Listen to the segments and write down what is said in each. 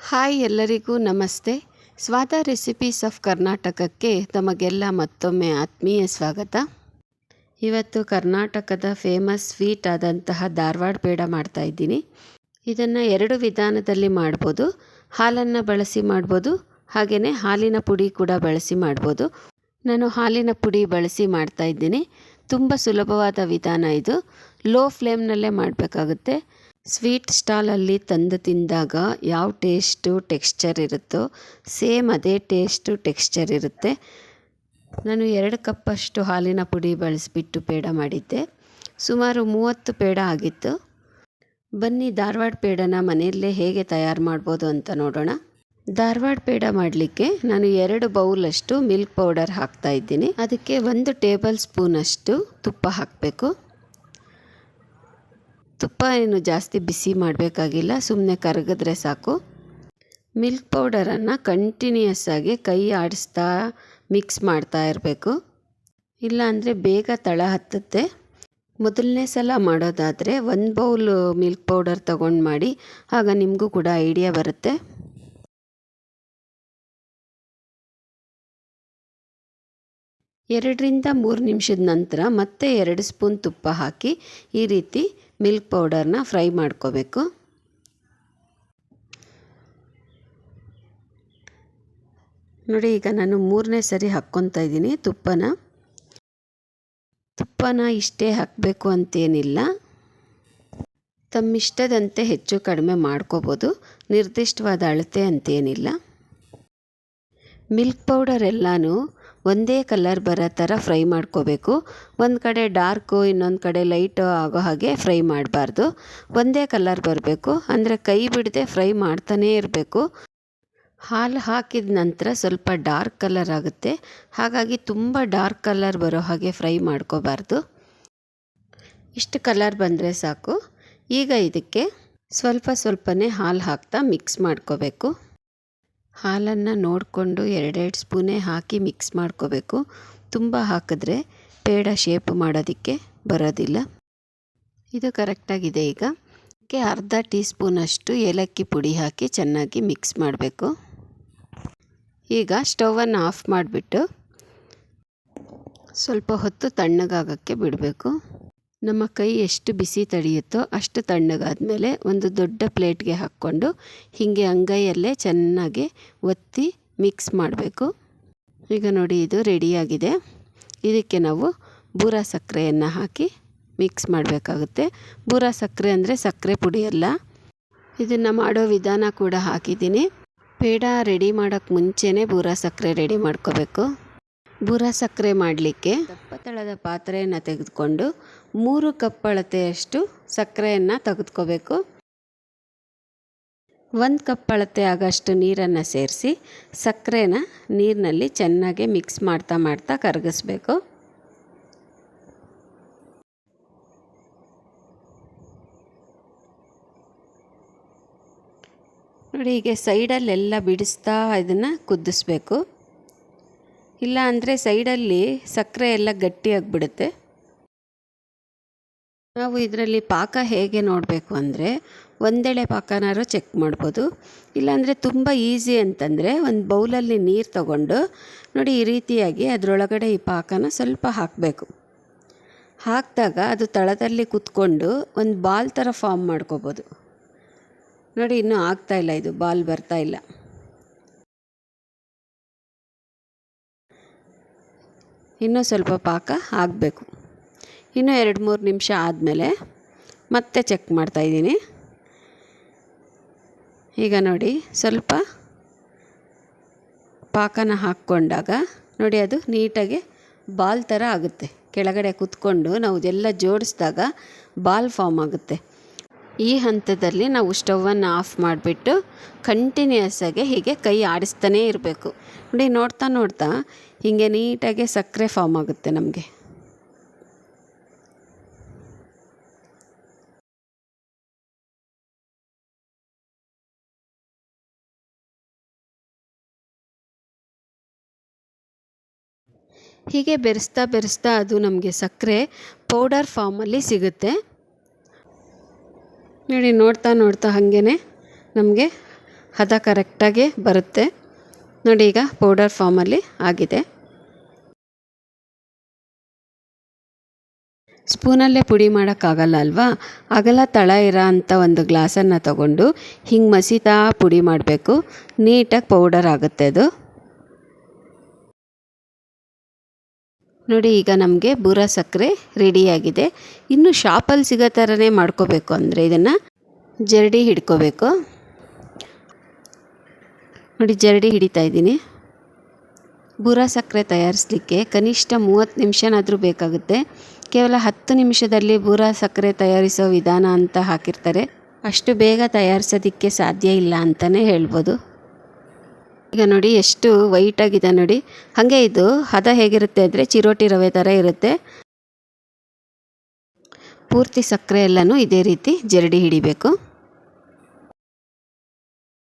Hi ಎಲ್ಲರಿಗೂ ನಮಸ್ತೆ. ಸ್ವಾದ ರೆಸಿಪೀಸ್ ಆಫ್ ಕರ್ನಾಟಕಕ್ಕೆ ತಮಗೆಲ್ಲ ಮತ್ತೊಮ್ಮೆ ಆತ್ಮೀಯ ಸ್ವಾಗತ. ಇವತ್ತು ಕರ್ನಾಟಕದ ಫೇಮಸ್ ಸ್ವೀಟ್ ಆದಂತಹ ಧಾರವಾಡ ಪೇಡ ಮಾಡ್ತಾಯಿದ್ದೀನಿ. ಇದನ್ನು ಎರಡು ವಿಧಾನದಲ್ಲಿ ಮಾಡ್ಬೋದು. ಹಾಲನ್ನು ಬಳಸಿ ಮಾಡ್ಬೋದು, ಹಾಗೆಯೇ ಹಾಲಿನ ಪುಡಿ ಕೂಡ ಬಳಸಿ ಮಾಡ್ಬೋದು. ನಾನು ಹಾಲಿನ ಪುಡಿ ಬಳಸಿ ಮಾಡ್ತಾಯಿದ್ದೀನಿ. ತುಂಬ ಸುಲಭವಾದ ವಿಧಾನ ಇದು. ಲೋ ಫ್ಲೇಮ್ನಲ್ಲೇ ಮಾಡಬೇಕಾಗುತ್ತೆ. ಸ್ವೀಟ್ ಸ್ಟಾಲಲ್ಲಿ ತಂದು ತಿಂದಾಗ ಯಾವ ಟೆಕ್ಸ್ಚರ್ ಇರುತ್ತೋ ಸೇಮ್ ಅದೇ ಟೆಕ್ಸ್ಚರ್ ಇರುತ್ತೆ. ನಾನು 2 ಕಪ್ಪಷ್ಟು ಹಾಲಿನ ಪುಡಿ ಬಳಸಿಬಿಟ್ಟು ಪೇಡ ಮಾಡಿದ್ದೆ. ಸುಮಾರು 30 ಪೇಡ ಆಗಿತ್ತು. ಬನ್ನಿ ಧಾರವಾಡ ಪೇಡನ ಮನೆಯಲ್ಲೇ ಹೇಗೆ ತಯಾರು ಮಾಡ್ಬೋದು ಅಂತ ನೋಡೋಣ. ಧಾರವಾಡ ಪೇಡ ಮಾಡಲಿಕ್ಕೆ ನಾನು 2 ಬೌಲಷ್ಟು ಮಿಲ್ಕ್ ಪೌಡರ್ ಹಾಕ್ತಾಯಿದ್ದೀನಿ. ಅದಕ್ಕೆ 1 ಟೇಬಲ್ ಸ್ಪೂನಷ್ಟು ತುಪ್ಪ ಹಾಕಬೇಕು. ತುಪ್ಪ ಏನು ಜಾಸ್ತಿ ಬಿಸಿ ಮಾಡಬೇಕಾಗಿಲ್ಲ, ಸುಮ್ಮನೆ ಕರಗಿದ್ರೆ ಸಾಕು. ಮಿಲ್ಕ್ ಪೌಡರನ್ನು ಕಂಟಿನ್ಯೂಯಸ್ ಆಗಿ ಕೈ ಆಡಿಸ್ತಾ ಮಿಕ್ಸ್ ಮಾಡ್ತಾ ಇರಬೇಕು, ಇಲ್ಲಾಂದರೆ ಬೇಗ ತಳ ಹತ್ತುತ್ತೆ. ಮೊದಲನೇ ಸಲ ಮಾಡೋದಾದರೆ 1 ಬೌಲ್ ಮಿಲ್ಕ್ ಪೌಡರ್ ತಗೊಂಡು ಮಾಡಿ, ಆಗ ನಿಮಗೂ ಕೂಡ ಐಡಿಯಾ ಬರುತ್ತೆ. ಎರಡರಿಂದ 3 ನಿಮಿಷದ ನಂತರ ಮತ್ತೆ 2 ಸ್ಪೂನ್ ತುಪ್ಪ ಹಾಕಿ ಈ ರೀತಿ ಮಿಲ್ಕ್ ಪೌಡರ್ನ ಫ್ರೈ ಮಾಡ್ಕೋಬೇಕು. ನೋಡಿ, ಈಗ ನಾನು 3ನೇ ಸರಿ ಹಾಕ್ಕೊತಾ ಇದ್ದೀನಿ ತುಪ್ಪನ ಇಷ್ಟೇ ಹಾಕಬೇಕು ಅಂತೇನಿಲ್ಲ, ತಮ್ಮಿಷ್ಟದಂತೆ ಹೆಚ್ಚು ಕಡಿಮೆ ಮಾಡ್ಕೋಬೋದು. ನಿರ್ದಿಷ್ಟವಾದ ಅಳತೆ ಅಂತೇನಿಲ್ಲ. ಮಿಲ್ಕ್ ಪೌಡರ್ ಎಲ್ಲನೂ ಒಂದೇ ಕಲರ್ ಬರೋ ಥರ ಫ್ರೈ ಮಾಡ್ಕೋಬೇಕು. ಒಂದು ಕಡೆ ಡಾರ್ಕು, ಇನ್ನೊಂದು ಕಡೆ ಲೈಟು ಆಗೋ ಹಾಗೆ ಫ್ರೈ ಮಾಡಬಾರ್ದು. ಒಂದೇ ಕಲರ್ ಬರಬೇಕು, ಅಂದರೆ ಕೈ ಬಿಡದೆ ಫ್ರೈ ಮಾಡ್ತಾನೇ ಇರಬೇಕು. ಹಾಲು ಹಾಕಿದ ನಂತರ ಸ್ವಲ್ಪ ಡಾರ್ಕ್ ಕಲರ್ ಆಗುತ್ತೆ, ಹಾಗಾಗಿ ತುಂಬ ಡಾರ್ಕ್ ಕಲರ್ ಬರೋ ಹಾಗೆ ಫ್ರೈ ಮಾಡ್ಕೋಬಾರ್ದು. ಇಷ್ಟು ಕಲರ್ ಬಂದರೆ ಸಾಕು. ಈಗ ಇದಕ್ಕೆ ಸ್ವಲ್ಪನೇ ಹಾಲು ಹಾಕ್ತಾ ಮಿಕ್ಸ್ ಮಾಡ್ಕೋಬೇಕು. ಹಾಲನ್ನು ನೋಡಿಕೊಂಡು 2 ಸ್ಪೂನೇ ಹಾಕಿ ಮಿಕ್ಸ್ ಮಾಡ್ಕೋಬೇಕು. ತುಂಬ ಹಾಕಿದ್ರೆ ಪೇಡ ಶೇಪ್ ಮಾಡೋದಕ್ಕೆ ಬರೋದಿಲ್ಲ. ಇದು ಕರೆಕ್ಟಾಗಿದೆ. ಈಗ ಇದಕ್ಕೆ ಅರ್ಧ ಟೀ ಸ್ಪೂನಷ್ಟು ಏಲಕ್ಕಿ ಪುಡಿ ಹಾಕಿ ಚೆನ್ನಾಗಿ ಮಿಕ್ಸ್ ಮಾಡಬೇಕು. ಈಗ ಸ್ಟವನ್ನು ಆಫ್ ಮಾಡಿಬಿಟ್ಟು ಸ್ವಲ್ಪ ಹೊತ್ತು ತಣ್ಣಗಾಗೋಕ್ಕೆ ಬಿಡಬೇಕು. ನಮ್ಮ ಕೈ ಎಷ್ಟು ಬಿಸಿ ತಡೆಯುತ್ತೋ ಅಷ್ಟು ತಣ್ಣಗಾದ್ಮೇಲೆ ಒಂದು ದೊಡ್ಡ ಪ್ಲೇಟ್ಗೆ ಹಾಕ್ಕೊಂಡು ಹೀಗೆ ಅಂಗೈಯಲ್ಲೇ ಚೆನ್ನಾಗಿ ಒತ್ತಿ ಮಿಕ್ಸ್ ಮಾಡಬೇಕು. ಈಗ ನೋಡಿ, ಇದು ರೆಡಿಯಾಗಿದೆ. ಇದಕ್ಕೆ ನಾವು ಬೂರ ಸಕ್ಕರೆಯನ್ನು ಹಾಕಿ ಮಿಕ್ಸ್ ಮಾಡಬೇಕಾಗುತ್ತೆ. ಬೂರ ಸಕ್ಕರೆ ಅಂದರೆ ಸಕ್ಕರೆ ಪುಡಿ ಅಲ್ಲ. ಇದನ್ನು ಮಾಡೋ ವಿಧಾನ ಕೂಡ ಹಾಕಿದ್ದೀನಿ. ಪೇಡ ರೆಡಿ ಮಾಡೋಕ್ಕೆ ಮುಂಚೆನೇ ಬೂರ ಸಕ್ಕರೆ ರೆಡಿ ಮಾಡ್ಕೋಬೇಕು. ಬೂರ ಸಕ್ಕರೆ ಮಾಡಲಿಕ್ಕೆ ದಪ್ಪ ತಳದ ಪಾತ್ರೆಯನ್ನು ತೆಗೆದುಕೊಂಡು 3 ಕಪ್ ಅಳತೆಯಷ್ಟು ಸಕ್ಕರೆಯನ್ನು ತೆಗೆದುಕೋಬೇಕು. 1 ಕಪ್ ಅಳತೆ ಆಗಷ್ಟು ನೀರನ್ನು ಸೇರಿಸಿ ಸಕ್ಕರೆನ ನೀರಿನಲ್ಲಿ ಚೆನ್ನಾಗಿ ಮಿಕ್ಸ್ ಮಾಡ್ತಾ ಕರಗಿಸ್ಬೇಕು. ನೋಡಿ, ಹೀಗೆ ಸೈಡಲ್ಲೆಲ್ಲ ಬಿಡಿಸ್ತಾ ಇದನ್ನು ಕುದಿಸ್ಬೇಕು. ಇಲ್ಲ ಅಂದರೆ ಸೈಡಲ್ಲಿ ಸಕ್ಕರೆ ಎಲ್ಲ ಗಟ್ಟಿಯಾಗಿಬಿಡುತ್ತೆ. ನಾವು ಇದರಲ್ಲಿ ಪಾಕ ಹೇಗೆ ನೋಡಬೇಕು ಅಂದರೆ, ಒಂದೆಳೆ ಪಾಕನಾರು ಚೆಕ್ ಮಾಡ್ಬೋದು. ಇಲ್ಲಾಂದರೆ ತುಂಬ ಈಸಿ ಅಂತಂದರೆ ಒಂದು ಬೌಲಲ್ಲಿ ನೀರು ತಗೊಂಡು ನೋಡಿ, ಈ ರೀತಿಯಾಗಿ ಅದರೊಳಗಡೆ ಈ ಪಾಕನ ಸ್ವಲ್ಪ ಹಾಕಬೇಕು. ಹಾಕಿದಾಗ ಅದು ತಳದಲ್ಲಿ ಕುತ್ಕೊಂಡು ಒಂದು ಬಾಲ್ ಥರ ಫಾರ್ಮ್ ಮಾಡ್ಕೋಬೋದು. ನೋಡಿ, ಇನ್ನೂ ಆಗ್ತಾಯಿಲ್ಲ, ಇದು ಬಾಲ್ ಬರ್ತಾಯಿಲ್ಲ. ಇನ್ನೂ ಸ್ವಲ್ಪ ಪಾಕ ಆಗಬೇಕು. ಇನ್ನೂ 2-3 ನಿಮಿಷ ಆದಮೇಲೆ ಮತ್ತೆ ಚೆಕ್ ಮಾಡ್ತಾಯಿದ್ದೀನಿ. ಈಗ ನೋಡಿ, ಸ್ವಲ್ಪ ಪಾಕನ ಹಾಕ್ಕೊಂಡಾಗ ನೋಡಿ, ಅದು ನೀಟಾಗಿ ಬಾಲ್ ಥರ ಆಗುತ್ತೆ. ಕೆಳಗಡೆ ಕುತ್ಕೊಂಡು ನಾವು ಇದೆಲ್ಲ ಜೋಡಿಸಿದಾಗ ಬಾಲ್ ಫಾರ್ಮ್ ಆಗುತ್ತೆ. ಈ ಹಂತದಲ್ಲಿ ನಾವು ಸ್ಟವನ್ನು ಆಫ್ ಮಾಡಿಬಿಟ್ಟು ಕಂಟಿನ್ಯೂಯಸ್ ಆಗಿ ಹೀಗೆ ಕೈ ಆಡಿಸ್ತಾನೇ ಇರಬೇಕು. ನೋಡಿ, ನೋಡ್ತಾ ಹೀಗೆ ನೀಟಾಗಿ ಸಕ್ಕರೆ ಫಾರ್ಮ್ ಆಗುತ್ತೆ ನಮಗೆ. ಹೀಗೆ ಬೆರೆಸ್ತಾ ಅದು ನಮಗೆ ಸಕ್ಕರೆ ಪೌಡರ್ ಫಾರ್ಮಲ್ಲಿ ಸಿಗುತ್ತೆ. ನೋಡಿ, ನೋಡ್ತಾ ಹಾಗೇ ನಮಗೆ ಹದ ಕರೆಕ್ಟಾಗಿ ಬರುತ್ತೆ ನೋಡಿ. ಈಗ ಪೌಡರ್ ಫಾರ್ಮಲ್ಲಿ ಆಗಿದೆ. ಸ್ಪೂನಲ್ಲೇ ಪುಡಿ ಮಾಡೋಕ್ಕಾಗಲ್ಲ ಅಲ್ವಾ, ಅಗಲ ತಳ ಇರೋ ಅಂಥ ಒಂದು ಗ್ಲಾಸನ್ನು ತಗೊಂಡು ಹಿಂಗೆ ಮಸೀತಾ ಪುಡಿ ಮಾಡಬೇಕು. ನೀಟಾಗಿ ಪೌಡರ್ ಆಗುತ್ತೆ ಅದು. ನೋಡಿ ಈಗ ನಮಗೆ ಬೂರ ಸಕ್ಕರೆ ರೆಡಿಯಾಗಿದೆ. ಇನ್ನು ಶಾಪಲ್ಲಿ ಸಿಗೋ ಥರನೇ ಮಾಡ್ಕೋಬೇಕು ಅಂದರೆ ಇದನ್ನು ಜರಡಿ ಹಿಡ್ಕೋಬೇಕು. ನೋಡಿ ಜರಡಿ ಹಿಡಿತಾ ಇದ್ದೀನಿ. ಬೂರ ಸಕ್ಕರೆ ತಯಾರಿಸಲಿಕ್ಕೆ ಕನಿಷ್ಠ 30 ನಿಮಿಷನಾದರೂ ಬೇಕಾಗುತ್ತೆ. ಕೇವಲ 10 ನಿಮಿಷದಲ್ಲಿ ಬೂರ ಸಕ್ಕರೆ ತಯಾರಿಸೋ ವಿಧಾನ ಅಂತ ಹಾಕಿರ್ತಾರೆ. ಅಷ್ಟು ಬೇಗ ತಯಾರಿಸೋದಕ್ಕೆ ಸಾಧ್ಯ ಇಲ್ಲ ಅಂತಲೇ ಹೇಳ್ಬೋದು. ಈಗ ನೋಡಿ ಎಷ್ಟು ವೈಟಾಗಿದೆ ನೋಡಿ. ಹಾಗೆ ಇದು ಹದ ಹೇಗಿರುತ್ತೆ ಅಂದರೆ ಚಿರೋಟಿ ರವೆ ಥರ ಇರುತ್ತೆ. ಪೂರ್ತಿ ಸಕ್ಕರೆ ಎಲ್ಲನೂ ಇದೇ ರೀತಿ ಜರಡಿ ಹಿಡಿಬೇಕು.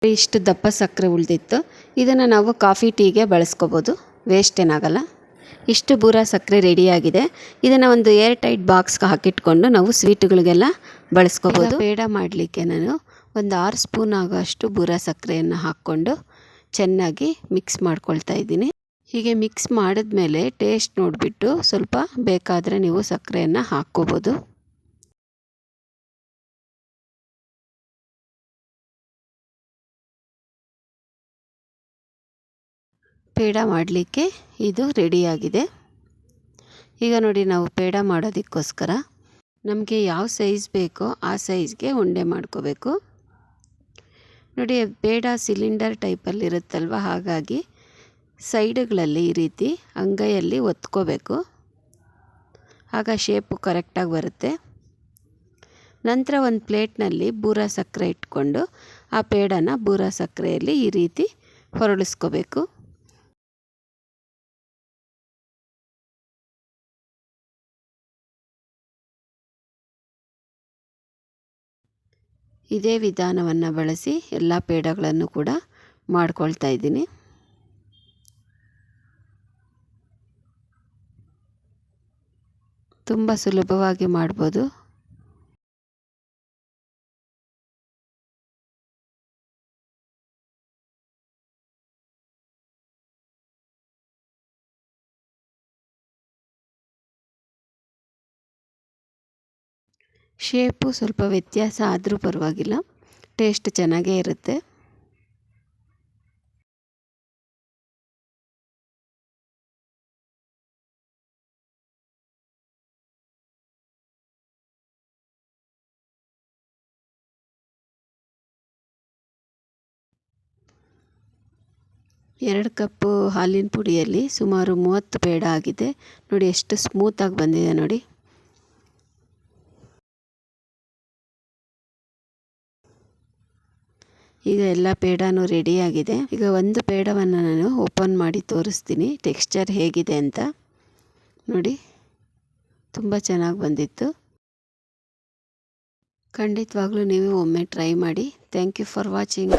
ಇಷ್ಟು ದಪ್ಪ ಸಕ್ಕರೆ ಉಳಿದಿತ್ತು. ಇದನ್ನು ನಾವು ಕಾಫಿ ಟೀಗೆ ಬಳಸ್ಕೋಬೋದು, ವೇಸ್ಟ್ ಏನಾಗಲ್ಲ. ಇಷ್ಟು ಬೂರ ಸಕ್ಕರೆ ರೆಡಿಯಾಗಿದೆ. ಇದನ್ನು ಒಂದು ಏರ್ ಟೈಟ್ ಬಾಕ್ಸ್ಗೆ ಹಾಕಿಟ್ಕೊಂಡು ನಾವು ಸ್ವೀಟ್ಗಳಿಗೆಲ್ಲ ಬಳಸ್ಕೋಬೋದು. ಪೇಡ ಮಾಡಲಿಕ್ಕೆ ನಾನು ಒಂದು 6 ಸ್ಪೂನ್ ಆಗೋಷ್ಟು ಬೂರ ಸಕ್ಕರೆಯನ್ನು ಹಾಕ್ಕೊಂಡು ಚೆನ್ನಾಗಿ ಮಿಕ್ಸ್ ಮಾಡ್ಕೊಳ್ತಾ ಇದ್ದೀನಿ. ಹೀಗೆ ಮಿಕ್ಸ್ ಮಾಡಿದ್ಮೇಲೆ ಟೇಸ್ಟ್ ನೋಡಿಬಿಟ್ಟು ಸ್ವಲ್ಪ ಬೇಕಾದರೆ ನೀವು ಸಕ್ಕರೆಯನ್ನು ಹಾಕ್ಕೋಬೋದು. ಪೇಡ ಮಾಡಲಿಕ್ಕೆ ಇದು ರೆಡಿಯಾಗಿದೆ. ಈಗ ನೋಡಿ ನಾವು ಪೇಡ ಮಾಡೋದಕ್ಕೋಸ್ಕರ ನಮಗೆ ಯಾವ ಸೈಜ್ ಬೇಕೋ ಆ ಸೈಜ್ಗೆ ಉಂಡೆ ಮಾಡ್ಕೋಬೇಕು. ನೋಡಿ ಪೇಡ ಸಿಲಿಂಡರ್ ಟೈಪಲ್ಲಿರುತ್ತಲ್ವ, ಹಾಗಾಗಿ ಸೈಡ್ಗಳಲ್ಲಿ ಈ ರೀತಿ ಅಂಗೈಯಲ್ಲಿ ಒತ್ಕೋಬೇಕು. ಆಗ ಶೇಪು ಕರೆಕ್ಟಾಗಿ ಬರುತ್ತೆ. ನಂತರ ಒಂದು ಪ್ಲೇಟ್ನಲ್ಲಿ ಬೂರ ಸಕ್ಕರೆ ಇಟ್ಕೊಂಡು ಆ ಪೇಡನ ಬೂರ ಸಕ್ಕರೆಯಲ್ಲಿ ಈ ರೀತಿ ಹೊರಳಿಸ್ಕೋಬೇಕು. ಇದೇ ವಿಧಾನವನ್ನು ಬಳಸಿ ಎಲ್ಲ ಪೇಡಗಳನ್ನು ಕೂಡ ಮಾಡ್ಕೊಳ್ತಾ ಇದ್ದೀನಿ. ತುಂಬ ಸುಲಭವಾಗಿ ಮಾಡ್ಬೋದು. ಶೇಪು ಸ್ವಲ್ಪ ವ್ಯತ್ಯಾಸ ಆದರೂ ಪರವಾಗಿಲ್ಲ, ಟೇಸ್ಟ್ ಚೆನ್ನಾಗೇ ಇರುತ್ತೆ. ಎರಡು ಕಪ್ಪು ಹಾಲಿನ ಪುಡಿಯಲ್ಲಿ ಸುಮಾರು 30 ಪೇಡ ಆಗಿದೆ. ನೋಡಿ ಎಷ್ಟು ಸ್ಮೂತಾಗಿ ಬಂದಿದೆ ನೋಡಿ. ಈಗ ಎಲ್ಲ ಪೇಡನೂ ರೆಡಿಯಾಗಿದೆ. ಈಗ ಒಂದು ಪೇಡವನ್ನು ನಾನು ಓಪನ್ ಮಾಡಿ ತೋರಿಸ್ತೀನಿ ಟೆಕ್ಸ್ಚರ್ ಹೇಗಿದೆ ಅಂತ. ನೋಡಿ ತುಂಬ ಚೆನ್ನಾಗಿ ಬಂದಿತ್ತು. ಖಂಡಿತವಾಗ್ಲೂ ನೀವು ಒಮ್ಮೆ ಟ್ರೈ ಮಾಡಿ. Thank you for watching.